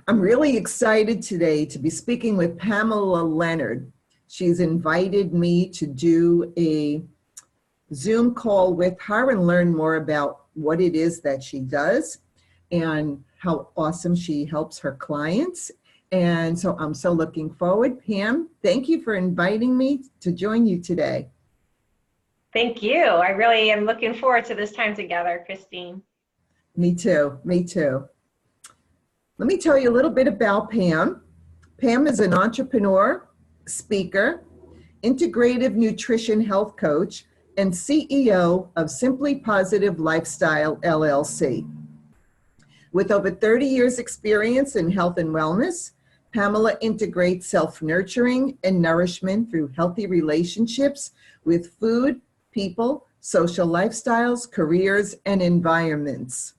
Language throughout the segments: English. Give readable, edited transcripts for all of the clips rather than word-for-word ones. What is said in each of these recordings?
I'm really excited today to be speaking with Pamela Leonard. She's invited me to do a Zoom call with her and learn more about what it is that she does and how awesome she helps her clients. And so I'm so looking forward. Pam, thank you for inviting me to join you today. Thank you. I really am looking forward to this time together, Christine. Me too. Me too. Let me tell you a little bit about Pam. Pam is an entrepreneur, speaker, integrative nutrition health coach, and CEO of Simply Positive Lifestyle, LLC. With over 30 years experience in health and wellness, Pamela integrates self-nurturing and nourishment through healthy relationships with food, people, social lifestyles, careers, and environments.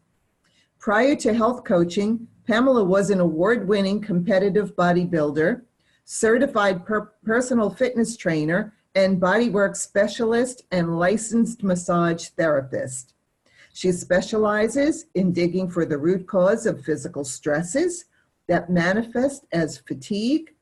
Prior to health coaching, Pamela was an award-winning competitive bodybuilder, certified personal fitness trainer, and bodywork specialist and licensed massage therapist. She specializes in digging for the root cause of physical stresses that manifest as fatigue,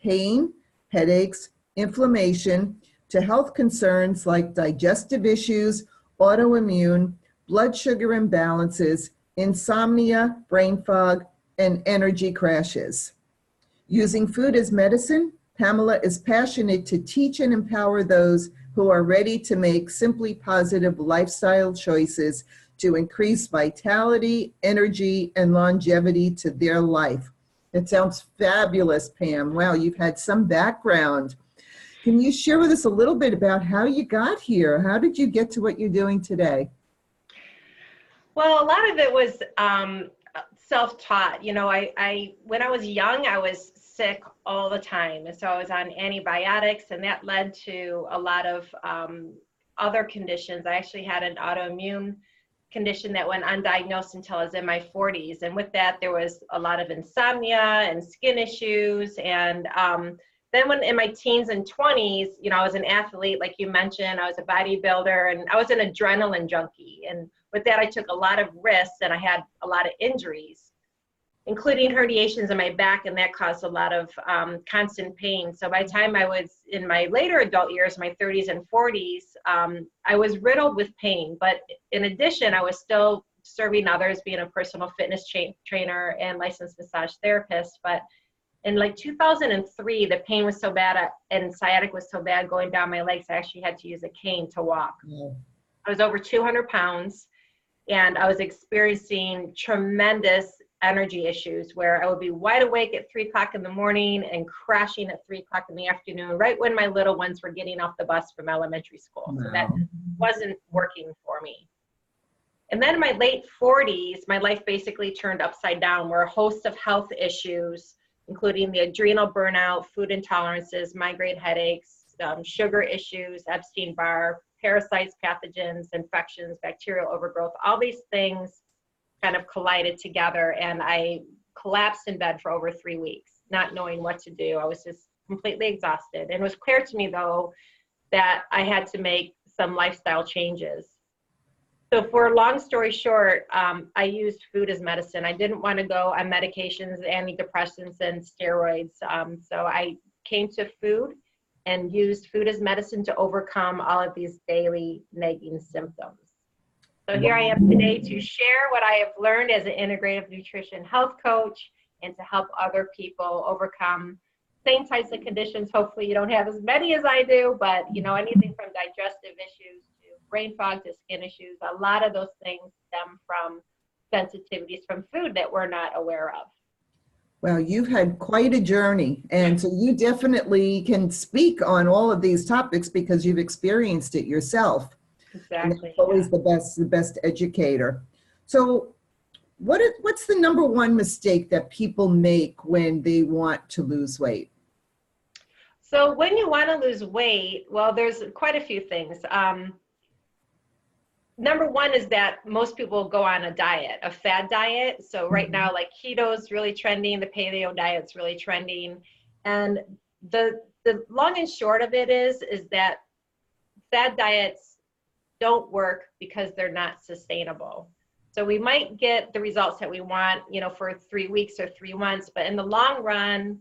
pain, headaches, inflammation, to health concerns like digestive issues, autoimmune, blood sugar imbalances, insomnia, brain fog, and energy crashes. Using food as medicine, Pamela is passionate to teach and empower those who are ready to make simply positive lifestyle choices to increase vitality, energy, and longevity to their life. It sounds fabulous, Pam. Wow, you've had some background. Can you share with us a little bit about how you got here? How did you get to what you're doing today? Well, a lot of it was self-taught. You know, when I was young, I was sick all the time. And so I was on antibiotics, and that led to a lot of other conditions. I actually had an autoimmune condition that went undiagnosed until I was in my 40s. And with that, there was a lot of insomnia and skin issues. And then when in my teens and 20s, you know, I was an athlete, like you mentioned, I was a bodybuilder, and I was an adrenaline junkie. And with that, I took a lot of risks, and I had a lot of injuries, including herniations in my back, and that caused a lot of constant pain. So by the time I was in my later adult years, my 30s and 40s, I was riddled with pain. But in addition, I was still serving others, being a personal fitness trainer and licensed massage therapist. But in like 2003, the pain was so bad and sciatic was so bad going down my legs, I actually had to use a cane to walk. Yeah. I was over 200 pounds, and I was experiencing tremendous energy issues where I would be wide awake at 3 o'clock in the morning and crashing at 3 o'clock in the afternoon, right when my little ones were getting off the bus from elementary school. Wow. So that wasn't working for me. And then in my late 40s, my life basically turned upside down, where a host of health issues, including the adrenal burnout, food intolerances, migraine headaches, sugar issues, Epstein-Barr, parasites, pathogens, infections, bacterial overgrowth, all these things kind of collided together, and I collapsed in bed for over 3 weeks, not knowing what to do. I was just completely exhausted. And it was clear to me, though, that I had to make some lifestyle changes. So for a long story short, I used food as medicine. I didn't want to go on medications, antidepressants, and steroids. So I came to food and used food as medicine to overcome all of these daily nagging symptoms. So here I am today to share what I have learned as an integrative nutrition health coach and to help other people overcome same types of conditions. Hopefully you don't have as many as I do, but you know, anything from digestive issues to brain fog to skin issues, a lot of those things stem from sensitivities from food that we're not aware of. Well, you've had quite a journey, and so you definitely can speak on all of these topics because you've experienced it yourself. Exactly. And always the best educator. So what's the number one mistake that people make when they want to lose weight? So when you want to lose weight, well, there's quite a few things. Number one is that most people go on a diet, a fad diet. So right now, like keto is really trending, the paleo diet's really trending. And the long and short of it is that fad diets don't work because they're not sustainable. So we might get the results that we want, you know, for 3 weeks or 3 months, but in the long run,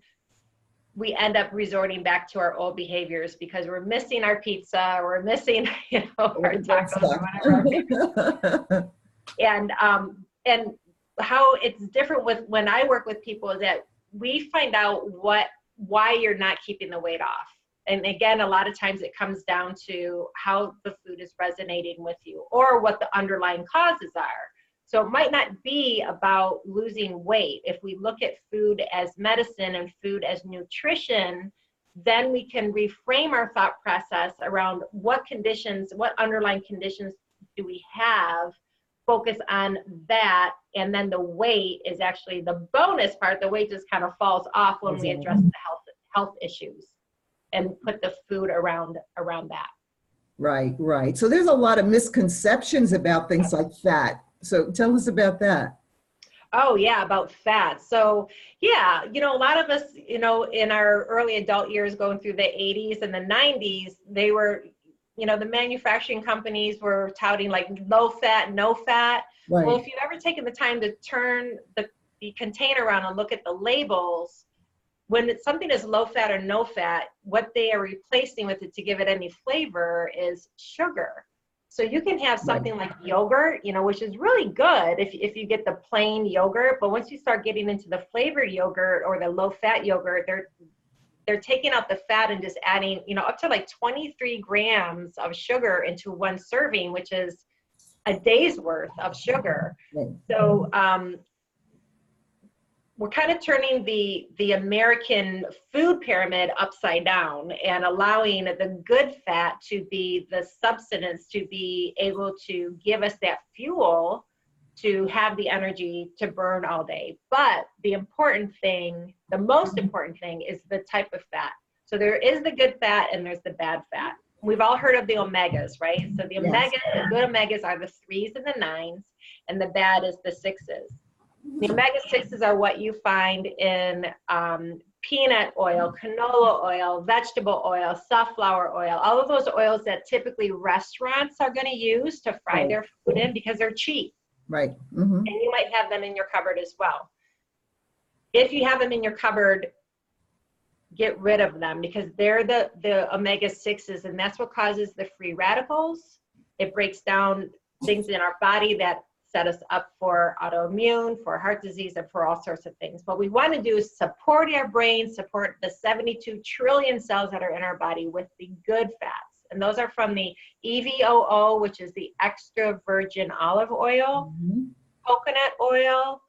we end up resorting back to our old behaviors because we're missing our pizza, we're missing, you know, our tacos or whatever. And how it's different with when I work with people is that we find out why you're not keeping the weight off. And again, a lot of times it comes down to how the food is resonating with you or what the underlying causes are. So it might not be about losing weight. If we look at food as medicine and food as nutrition, then we can reframe our thought process around what conditions, what underlying conditions do we have, focus on that, and then the weight is actually the bonus part. The weight just kind of falls off when we address the health issues and put the food around that. Right, right. So there's a lot of misconceptions about things like fat. So tell us about that. Oh yeah, about fat. So yeah, you know, a lot of us, you know, in our early adult years going through the 80s and the 90s, they were, you know, the manufacturing companies were touting like low fat, no fat. Right. Well, if you've ever taken the time to turn the container around and look at the labels, when something is low fat or no fat, what they are replacing with it to give it any flavor is sugar. So you can have something like yogurt, you know, which is really good if you get the plain yogurt, but once you start getting into the flavored yogurt or the low fat yogurt, they're taking out the fat and just adding, you know, up to like 23 grams of sugar into one serving, which is a day's worth of sugar. Right. So we're kind of turning the American food pyramid upside down and allowing the good fat to be the substance to be able to give us that fuel to have the energy to burn all day. But the important thing, the most important thing is the type of fat. So there is the good fat and there's the bad fat. We've all heard of the omegas, right? So the omegas, the good omegas are the 3s and the 9s, and the bad is the 6s. The omega-6s are what you find in peanut oil, canola oil, vegetable oil, sunflower oil, all of those oils that typically restaurants are going to use to fry their food in because they're cheap. Right. Mm-hmm. And you might have them in your cupboard as well. If you have them in your cupboard, get rid of them because they're the omega-6s, and that's what causes the free radicals. It breaks down things in our body that set us up for autoimmune, for heart disease, and for all sorts of things. What we want to do is support our brain, support the 72 trillion cells that are in our body with the good fats. And those are from the EVOO, which is the extra virgin olive oil, coconut oil,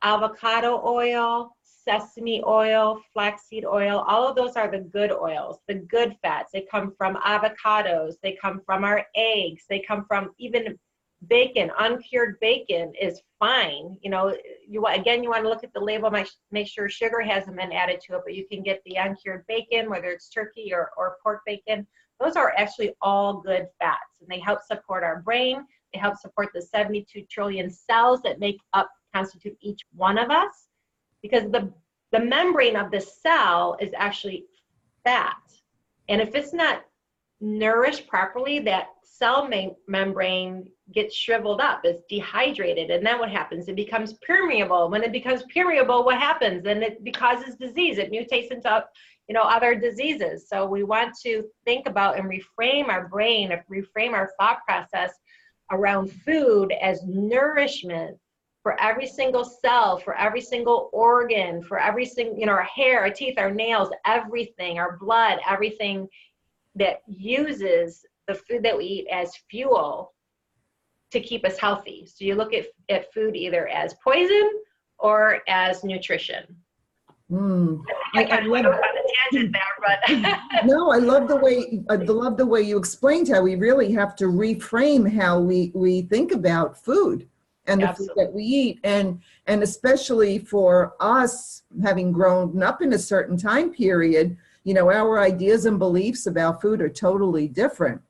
avocado oil, sesame oil, flaxseed oil. All of those are the good oils, the good fats. They come from avocados. They come from our eggs. They come from even bacon. Uncured bacon is fine. You know, you want to look at the label, make sure sugar hasn't been added to it, but you can get the uncured bacon, whether it's turkey or pork bacon. Those are actually all good fats, and they help support our brain. They help support the 72 trillion cells that constitute each one of us, because the membrane of the cell is actually fat. And if it's not nourished properly, that cell membrane gets shriveled up, it's dehydrated, and then what happens? It becomes permeable. When it becomes permeable, what happens? Then it causes disease. It mutates into, you know, other diseases. So we want to think about and reframe our brain, reframe our thought process around food as nourishment for every single cell, for every single organ, for every single, you know, our hair, our teeth, our nails, everything, our blood, everything that uses the food that we eat as fuel to keep us healthy. So you look at food either as poison or as nutrition. I kind of went off on a tangent there, but no, I love the way you explained how we really have to reframe how we think about food and the food that we eat, and especially for us having grown up in a certain time period, you know, our ideas and beliefs about food are totally different.